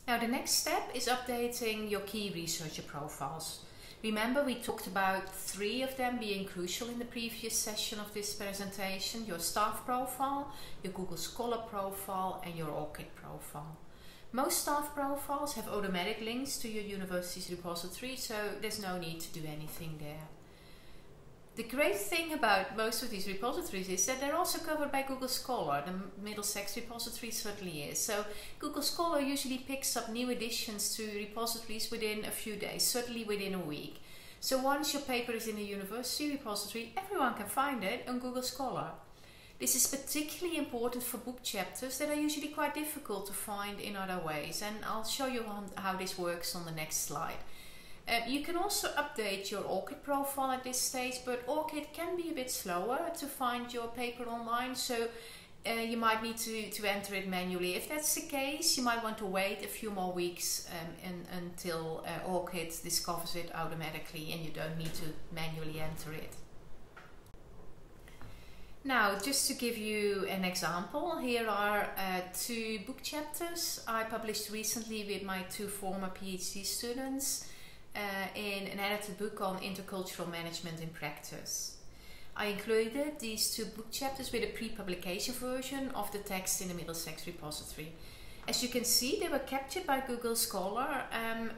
Now the next step is updating your key researcher profiles. Remember, we talked about 3 of them being crucial in the previous session of this presentation: your staff profile, your Google Scholar profile and your ORCID profile. Most staff profiles have automatic links to your university's repository, so there's no need to do anything there. The great thing about most of these repositories is that they're also covered by Google Scholar. The Middlesex repository certainly is. So Google Scholar usually picks up new additions to repositories within a few days, certainly within a week. So once your paper is in a university repository, everyone can find it on Google Scholar. This is particularly important for book chapters that are usually quite difficult to find in other ways, and I'll show you how this works on the next slide. You can also update your ORCID profile at this stage, but ORCID can be a bit slower to find your paper online, so you might need to enter it manually. If that's the case, you might want to wait a few more weeks until ORCID discovers it automatically and you don't need to manually enter it. Now, just to give you an example, here are 2 book chapters I published recently with my 2 former PhD students in an edited book on intercultural management in practice. I included these 2 book chapters with a pre-publication version of the text in the Middlesex repository. As you can see, they were captured by Google Scholar,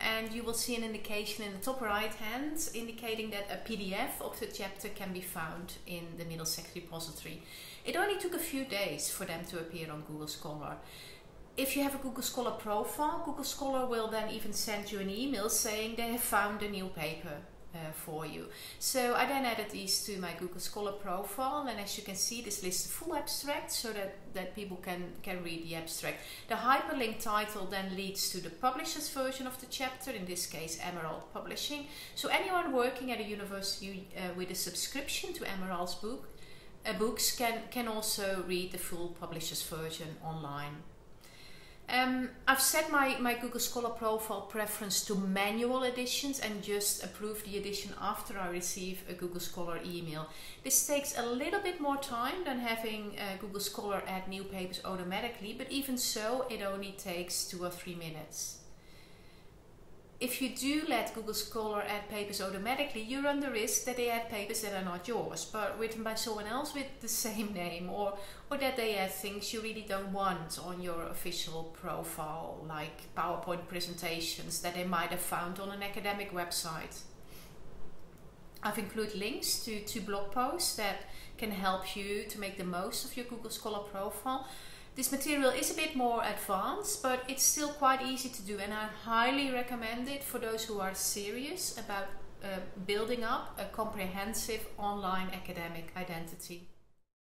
and you will see an indication in the top right hand indicating that a PDF of the chapter can be found in the Middlesex repository. It only took a few days for them to appear on Google Scholar. If you have a Google Scholar profile, Google Scholar will then even send you an email saying they have found a new paper for you. So I then added these to my Google Scholar profile, and as you can see, this lists the full abstract so that people can read the abstract. The hyperlink title then leads to the publisher's version of the chapter, in this case Emerald Publishing. So anyone working at a university with a subscription to Emerald's books can also read the full publisher's version online. I've set my Google Scholar profile preference to manual additions and just approve the addition after I receive a Google Scholar email. This takes a little bit more time than having Google Scholar add new papers automatically, but even so, it only takes 2 or 3 minutes. If you do let Google Scholar add papers automatically, you run the risk that they add papers that are not yours, but written by someone else with the same name, or that they add things you really don't want on your official profile, like PowerPoint presentations that they might have found on an academic website. I've included links to 2 blog posts that can help you to make the most of your Google Scholar profile. This material is a bit more advanced, but it's still quite easy to do, and I highly recommend it for those who are serious about building up a comprehensive online academic identity.